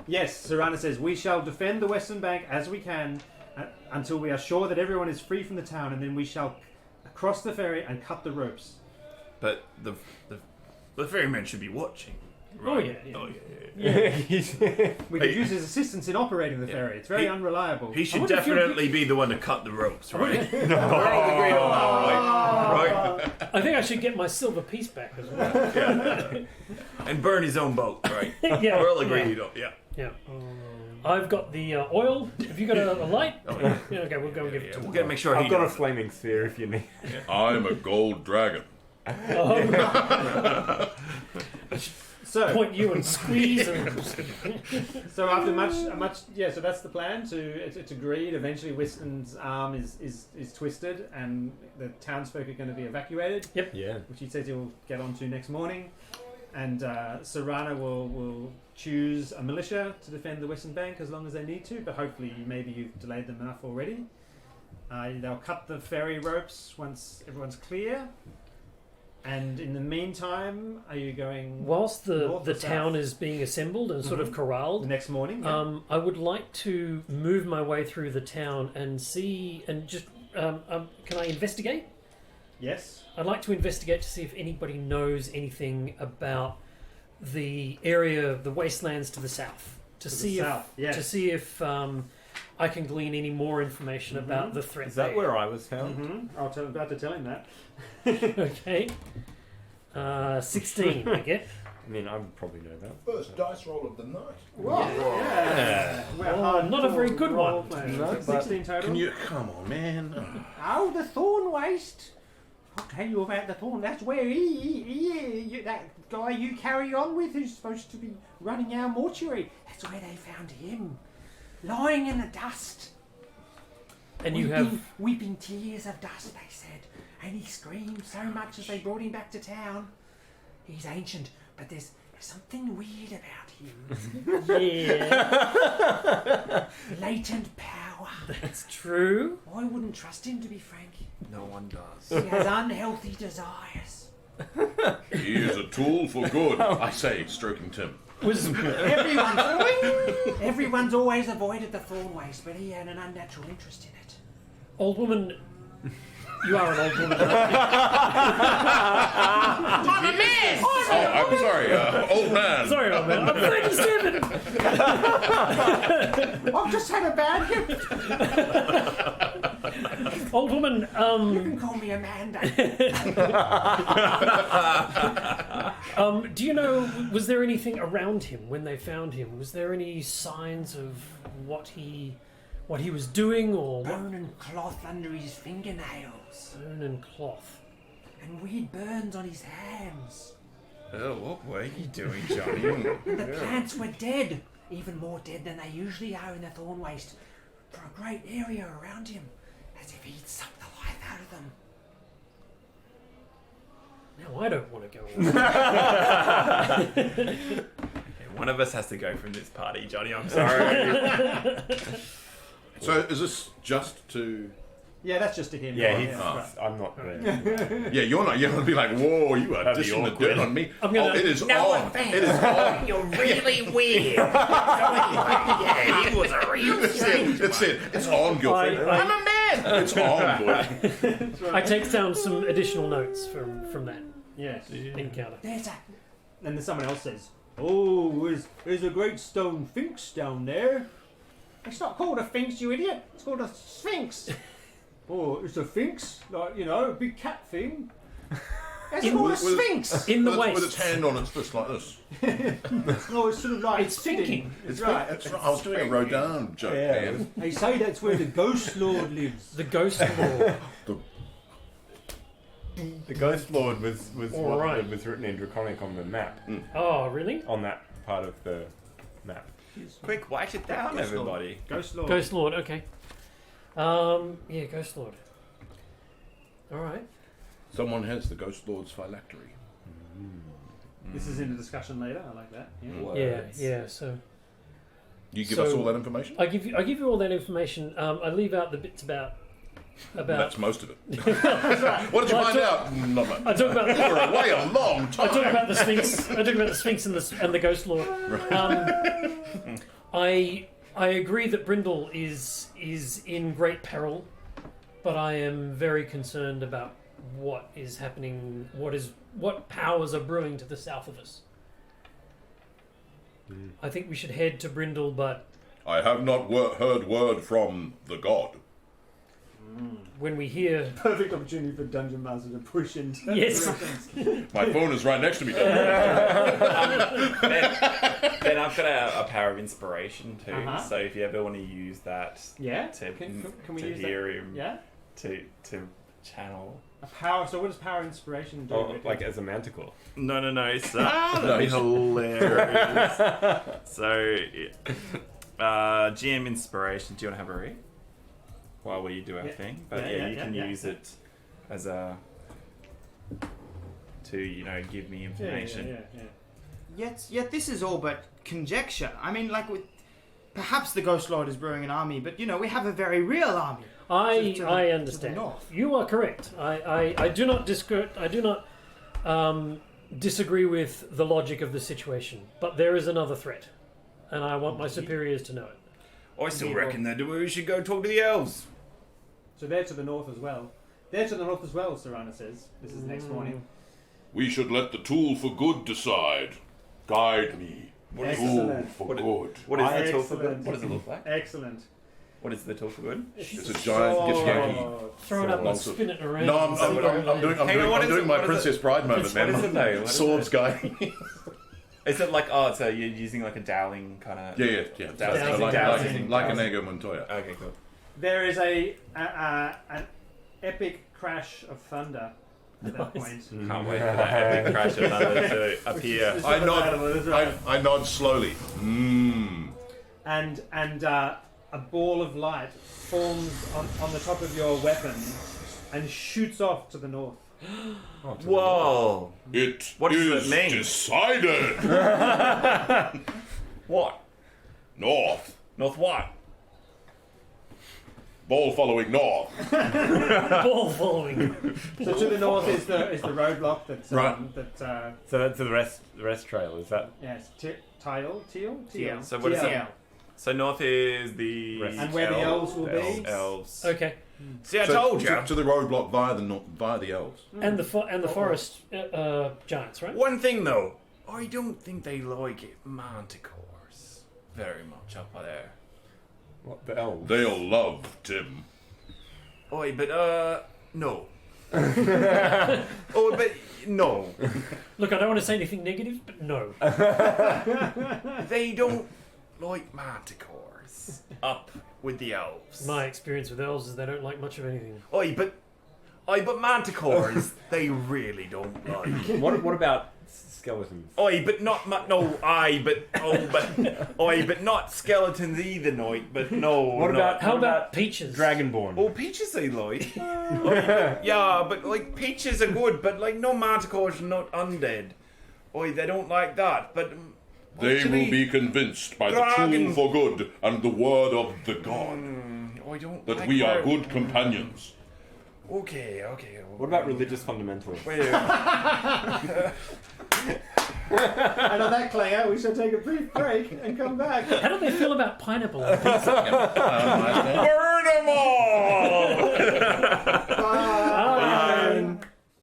Yes, Serrana says, we shall defend the western bank as we can until we are sure that everyone is free from the town, and then we shall cross the ferry and cut the ropes. But the ferryman should be watching. Oh, yeah, yeah. Oh, yeah. We could use his assistance in operating the ferry. It's very unreliable. He should wonder if you'll definitely be the one to cut the ropes, right? We're all agreed on that, right? I think I should get my silver piece back as well. And burn his own boat, right? Yeah. We're all agreed on, yeah. Yeah. I've got the oil. Have you got a light? Oh, yeah. Yeah, okay, we'll go and give it to We'll him. get make sure he I've got a does. flaming sphere if you need. I'm a gold dragon. So, Point you and squeeze and so after much, yeah. So that's the plan. It's agreed. Eventually, Winston's arm is twisted, and the townsfolk are going to be evacuated, Yeah. which he says he will get onto next morning. And Serrana will choose a militia to defend the western bank as long as they need to. But hopefully, maybe you've delayed them enough already. They'll cut the ferry ropes once everyone's clear. And in the meantime, are you going whilst north the or south? town is being assembled and sort of the corralled, next morning? Yeah. I would like to move my way through the town and see and just can I investigate? Yes. I'd like to investigate to see if anybody knows anything about the area, the wastelands to the south, to see if I can glean any more information about the threat. Is that there. where I was found? I'm about to tell him that. Okay. 16, I get. I mean, I would probably know that. First dice roll of the night. Yeah. Oh, not a very good one. role playing. No, but 16 total. Can you come on, man? Oh, the thorn waste. I'll tell you about the thorn. That's where that guy you carry on with who's supposed to be running our mortuary. That's where they found him, lying in the dust. And you have weeping tears of dust, they said. And he screamed so much as they brought him back to town. He's ancient, but there's something weird about him. Yeah, Latent power. it's true. I wouldn't trust him, to be frank. No one does. He has unhealthy desires. He is a tool for good, I say, stroking Tim. Was Everyone's always avoided the thorn waste, but he had an unnatural interest in it. old woman? You are an old woman. I'm a man! Oh, I'm sorry, old man. Sorry, old man. I'm 37. I've just had a bad hip. Old woman. You can call me Amanda. Do you know? Was there anything around him when they found him? Was there any signs of what he was doing, or what? Bone and cloth under his fingernails. Bone and cloth. And weird burns on his hands. Oh, what were you doing, Johnny? And the plants were dead. Even more dead than they usually are in the thorn waste. For a great area around him. As if he'd sucked the life out of them. Now I don't want to go. One of us has to go from this party, Johnny. I'm sorry. So is this just to... Yeah, that's just to him. Yeah, I'm not there. Yeah, you're not. You're going to be like, whoa, you are That'd be dishing the awkward. dirt on me. I'm gonna- Oh, it is No on. offense. It is on. You're really weird. Yeah, he was a real That's it. That's it. It's on, girlfriend. I- I'm a man. It's on, boy. I take down some additional notes from that Yes. encounter. There's a And then someone else says, "Oh, there's a great stone sphinx down there." It's not called a sphinx, you idiot. It's called a sphinx. Oh, it's a sphinx, like a big cat thing. It's In- called a with- sphinx. In the with its waist. hand on its fist like this. No, it's sort of like It's thinking. It's right. That's right. I was doing a Rodin joke, Yeah. man. They say that's where the ghost lord lives. The ghost lord. The Ghost Lord was All what right. was written in Draconic on the map, Oh, really? on that part of the map. Quick, write it down, Ghost lord. everybody. Ghost lord. Ghost lord. Okay. Yeah, ghost lord. All right. Someone has the Ghost Lord's phylactery. This is in the discussion later. I like that. Yeah. Words. Yeah. So You give So- us all that information? I give you all that information. I leave out the bits about. That's most of it. Right. What did you Well, find out? Not much. I talk about. You were away a long I talk time. about the Sphinx. I talk about the Sphinx and the Ghost Lord. I agree that Bridol is in great peril, but I am very concerned about what is happening. What powers are brewing to the south of us. I think we should head to Bridol, but I have not heard word from the god. when we hear Perfect opportunity for Dungeon Master to push into. Yes. My phone is right next to me. Then I've got a power of inspiration too. Uh-huh. So if you ever want to use that Yeah. to, Can we to use hear that? him, Yeah. to channel. A power. So what does power inspiration do? Oh, like as a manticore. No, so No, that'd be he's- hilarious. So, GM inspiration. Do you want to have a read while we do our Yeah. thing? But Yeah, you can yeah. use it as a to give me information. Yeah. Yet this is all but conjecture. I mean, perhaps the Ghost Lord is brewing an army, but we have a very real army. I To understand. the north. You are correct. I do not disagree with the logic of the situation, but there is another threat, and I want my superiors to know it. I still reckon that we should go talk to the elves. So they're to the north as well. They're to the north as well, Serana says. This is next morning. We should let the tool for good decide. Guide me. What is, Tool Excellent. for What- good. what is the tool for Excellent. good? What does it look like? Excellent. What is the tool for good? It's a giant githyanki. Throw it up and Lots of- spin it around. No, I'm doing Hang on, what I'm is doing it? my What is Princess Bride moment, What man. is it though? What is Swords it? guy. Is it like so you're using like a dowling kind of? Yeah. Dowsing. Like Dowsing. an Ego Montoya. Okay, cool. There is an epic crash of thunder at that point. Can't wait for that epic crash of thunder to appear. It's I not nod. available, that's right. I nod slowly. And a ball of light forms on the top of your weapon and shoots off to the north. Oh, to the Whoa! It What does is it mean? decided. What? North. North what? Ball following north. Ball following. So to the north is the roadblock that's Right. So that's the rest trail. Is that? yes, teal. So what is TL. it? So north is the Rest. And where the elves will be? Elves. Okay. See, I So told you. to the roadblock via the elves. And the forest giants, right? One thing though, I don't think they like it manticores very much up there. What, the elves? They'll love Tim. Oi, but no. Oh, but no. Look, I don't want to say anything negative, but no. They don't like manticores up with the elves. My experience with elves is they don't like much of anything. Oi, but manticores they really don't like. What about skeletons? Oi, but not not skeletons either, night. But no. What about How about peaches? Dragonborn? Oh, peaches they like. Yeah, but like peaches are good, but like no manticores, not undead. Oi, they don't like that. But They actually, will be convinced by the Dragon- tool for good and the word of the god I don't that like we are that. good companions. Okay. What about religious fundamentalists? Wait. And on that clanger, we shall take a brief break and come back. How do they feel about pineapple on pizza? Burn them all!